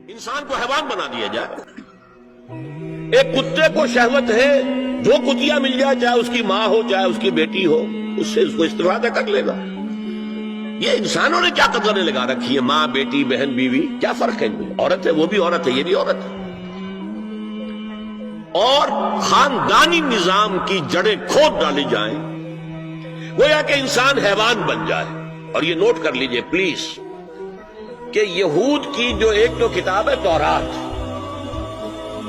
انسان کو حیوان بنا دیا جائے. ایک کتے کو شہوت ہے جو کتیا مل جائے، چاہے اس کی ماں ہو چاہے اس کی بیٹی ہو، اس سے اس کو استفادہ کر لے گا. یہ انسانوں نے کیا قدریں لگا رکھی ہے؟ ماں، بیٹی، بہن، بیوی، کیا فرق ہے ان میں؟ عورت ہے وہ بھی عورت ہے، یہ بھی عورت ہے. اور خاندانی نظام کی جڑیں کھود ڈالی جائیں، گویا کہ انسان حیوان بن جائے. اور یہ نوٹ کر لیجئے پلیز کہ یہود کی جو ایک تو کتاب ہے تورات،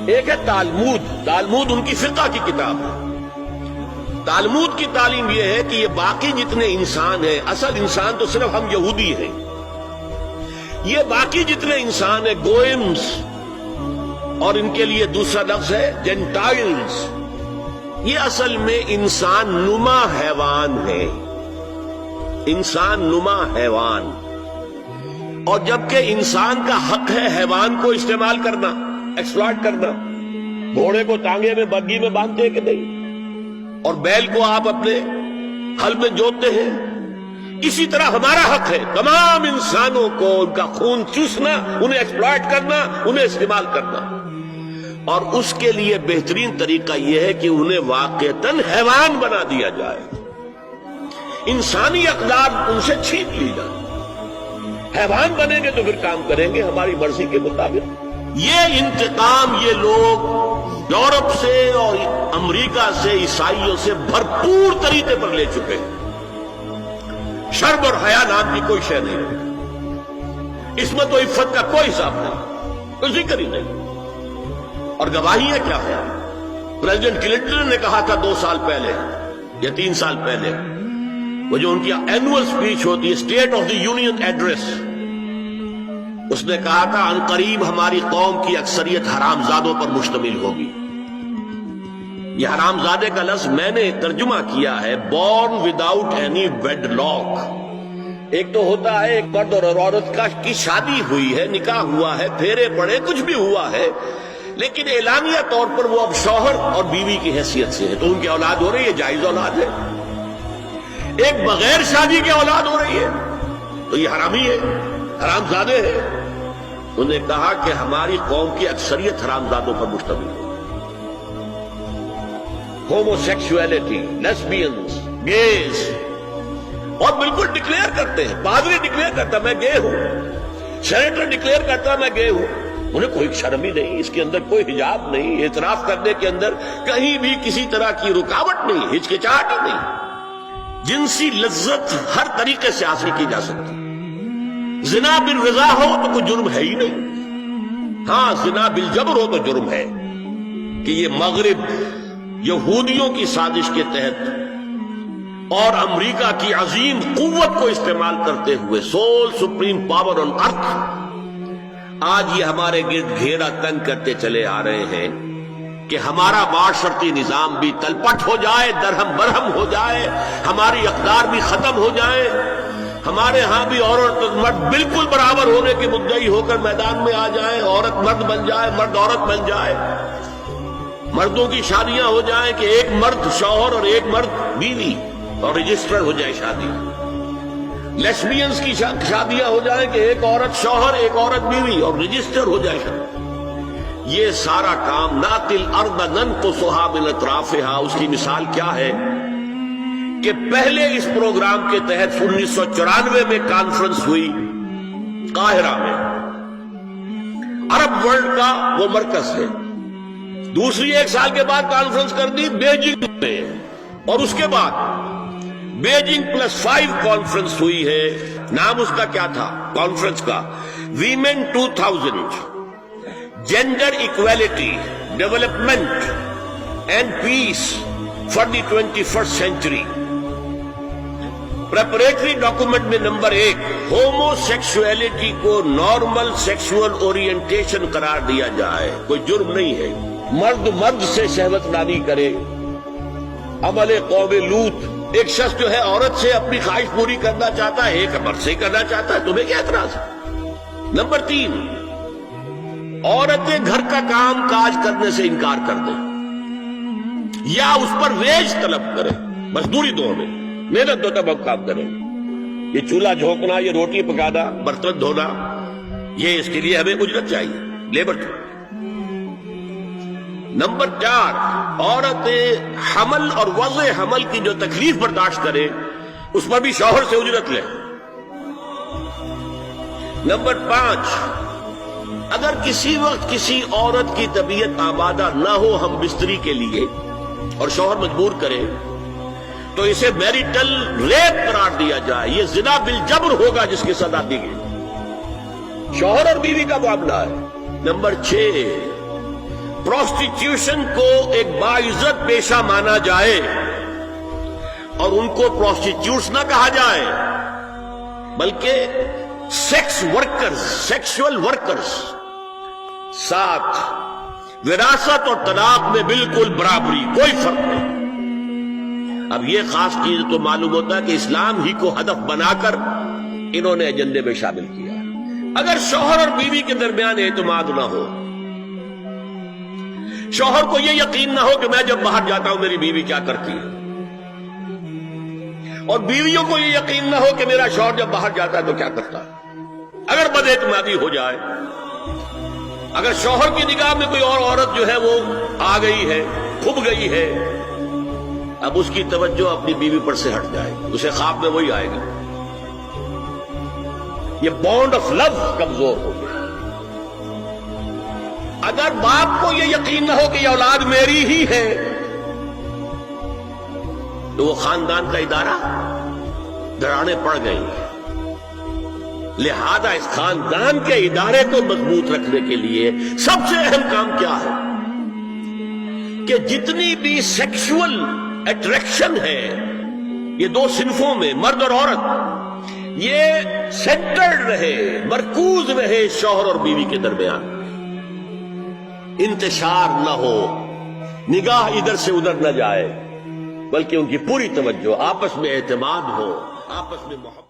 ایک ہے تالمود. تالمود ان کی فقہ کی کتاب ہے. تالمود کی تعلیم یہ ہے کہ یہ باقی جتنے انسان ہیں، اصل انسان تو صرف ہم یہودی ہیں، یہ باقی جتنے انسان ہیں گوئمز، اور ان کے لیے دوسرا لفظ ہے جینٹائلز، یہ اصل میں انسان نما حیوان ہے. انسان نما حیوان. اور جبکہ انسان کا حق ہے حیوان کو استعمال کرنا، ایکسپلائٹ کرنا. گھوڑے کو ٹانگے میں بگی میں باندھتے ہیں کہ نہیں، اور بیل کو آپ اپنے ہل میں جوتتے ہیں. اسی طرح ہمارا حق ہے تمام انسانوں کو ان کا خون چوسنا، انہیں ایکسپلائٹ کرنا، انہیں استعمال کرنا. اور اس کے لیے بہترین طریقہ یہ ہے کہ انہیں واقعتاً حیوان بنا دیا جائے، انسانی اقدار ان سے چھین لی جائے. حیوان بنیں گے تو پھر کام کریں گے ہماری مرضی کے مطابق. یہ انتقام یہ لوگ یورپ سے اور امریکہ سے، عیسائیوں سے بھرپور طریقے پر لے چکے ہیں. شرم اور حیا نام کی کوئی شے نہیں، عصمت و عفت کا کوئی حساب نہیں، کوئی ذکر ہی نہیں. اور گواہیاں کیا ہے؟ پریزیڈنٹ کلنٹن نے کہا تھا 2 سال پہلے یا 3 سال پہلے، وہ جو ان کی اینوئل سپیچ ہوتی ہے، state of the union address, اس نے کہا تھا عنقریب ہماری قوم کی اکثریت حرامزادوں پر مشتمل ہوگی. یہ حرامزادے کا لفظ میں نے ترجمہ کیا ہے born without any wedlock. ایک تو ہوتا ہے ایک مرد اور عورت کی شادی ہوئی ہے، نکاح ہوا ہے، پھیرے پڑے، کچھ بھی ہوا ہے، لیکن اعلانیہ طور پر وہ اب شوہر اور بیوی کی حیثیت سے ہے، تو ان کی اولاد ہو رہی ہے، جائز اولاد ہے. ایک بغیر شادی کی اولاد ہو رہی ہے تو یہ حرامی ہے، حرامزادے ہیں. انہوں نے کہا کہ ہماری قوم کی اکثریت حرامزادوں پر مشتمل ہے. ہومو سیکسولیٹی، لیسبینز، گیز، اور بالکل ڈکلیئر کرتے ہیں. پادری ڈکلیئر کرتا میں گے ہوں، سینیٹر ڈکلیئر کرتا میں گے ہوں. انہیں کوئی شرم ہی نہیں، اس کے اندر کوئی حجاب نہیں، اعتراف کرنے کے اندر کہیں بھی کسی طرح کی رکاوٹ نہیں، ہچکچاہٹ ہی نہیں. جنسی لذت ہر طریقے سے حاصل کی جا سکتی. زنا بالرضا ہو تو کوئی جرم ہے ہی نہیں. ہاں زنا بالجبر ہو تو جرم ہے کہ یہ مغرب یہودیوں کی سازش کے تحت اور امریکہ کی عظیم قوت کو استعمال کرتے ہوئے، سول سپریم پاور آن ارتھ، آج یہ ہمارے گرد گھیرا تنگ کرتے چلے آ رہے ہیں کہ ہمارا معاشرتی نظام بھی تلپٹ ہو جائے، درہم برہم ہو جائے، ہماری اقدار بھی ختم ہو جائے، ہمارے ہاں بھی عورت مرد بالکل برابر ہونے کے مدعی ہو کر میدان میں آ جائیں، عورت مرد بن جائے، مرد عورت بن جائے، مردوں کی شادیاں ہو جائیں کہ ایک مرد شوہر اور ایک مرد بیوی اور رجسٹر ہو جائے شادی. لیسبینز کی شادیاں ہو جائیں کہ ایک عورت شوہر ایک عورت بیوی اور رجسٹر ہو جائے شادی. یہ سارا کام ناتی الارض ننقصها من اطرافها، اس کی مثال کیا ہے کہ پہلے اس پروگرام کے تحت 1994 میں کانفرنس ہوئی قاہرہ میں، عرب ورلڈ کا وہ مرکز ہے. دوسری 1 سال کے بعد کانفرنس کر دی بیجنگ میں، اور اس کے بعد بیجنگ +5 کانفرنس ہوئی ہے. نام اس کا کیا تھا کانفرنس کا؟ Women 2000، gender equality, development and peace for the 21st century. Preparatory document میں نمبر 1 ہومو سیکسولیٹی کو نارمل سیکسول اورینٹیشن قرار دیا جائے. کوئی جرم نہیں ہے. مرد مرد سے شہوت نانی کرے، عمل قوم لوط. ایک شخص جو ہے عورت سے اپنی خواہش پوری کرنا چاہتا ہے، ایک مرد سے کرنا چاہتا ہے، تمہیں کیا اعتراض ہے؟ نمبر 3 عورتیں گھر کا کام کاج کرنے سے انکار کر دیں یا اس پر ویج طلب کریں، مزدوری دو میں، محنت دو تب ہم کام کریں. یہ چولہا جھونکنا، یہ روٹی پکانا، برتن دھونا، یہ اس کے لیے ہمیں اجرت چاہیے، لیبر چاہیے۔ نمبر 4، عورت حمل اور وضع حمل کی جو تکلیف برداشت کرے اس پر بھی شوہر سے اجرت لے۔ نمبر 5، اگر کسی وقت کسی عورت کی طبیعت آمادہ نہ ہو ہم بستری کے لیے اور شوہر مجبور کرے تو اسے میریٹل ریپ قرار دیا جائے، یہ زنا بالجبر ہوگا جس کی سزا دی گئی، شوہر اور بیوی کا معاملہ ہے۔ نمبر 6، پروسٹیٹیوشن کو ایک باعزت پیشہ مانا جائے اور ان کو پروسٹیٹیوٹس نہ کہا جائے بلکہ سیکس ورکرز، سیکشول ورکرز۔ 7، وراثت اور طلاق میں بالکل برابری، کوئی فرق نہیں۔ اب یہ خاص چیز تو معلوم ہوتا ہے کہ اسلام ہی کو ہدف بنا کر انہوں نے ایجنڈے میں شامل کیا۔ اگر شوہر اور بیوی کے درمیان اعتماد نہ ہو، شوہر کو یہ یقین نہ ہو کہ میں جب باہر جاتا ہوں میری بیوی کیا کرتی ہے، اور بیویوں کو یہ یقین نہ ہو کہ میرا شوہر جب باہر جاتا ہے تو کیا کرتا ہے، اگر بد اعتمادی ہو جائے، اگر شوہر کی نگاہ میں کوئی اور عورت جو ہے وہ آ گئی ہے، کھب گئی ہے، اب اس کی توجہ اپنی بیوی پر سے ہٹ جائے، اسے خواب میں وہی آئے گا، یہ بانڈ آف لو کمزور ہو گیا۔ اگر باپ کو یہ یقین نہ ہو کہ یہ اولاد میری ہی ہے تو وہ خاندان کا ادارہ دراڑیں پڑ گئی۔ لہذا اس خاندان کے ادارے کو مضبوط رکھنے کے لیے سب سے اہم کام کیا ہے کہ جتنی بھی سیکشول اٹریکشن ہے یہ دو صنفوں میں، مرد اور عورت، یہ سینٹرڈ رہے، مرکوز رہے شوہر اور بیوی کے درمیان، انتشار نہ ہو، نگاہ ادھر سے ادھر نہ جائے، بلکہ ان کی پوری توجہ، آپس میں اعتماد ہو، آپس میں محبت۔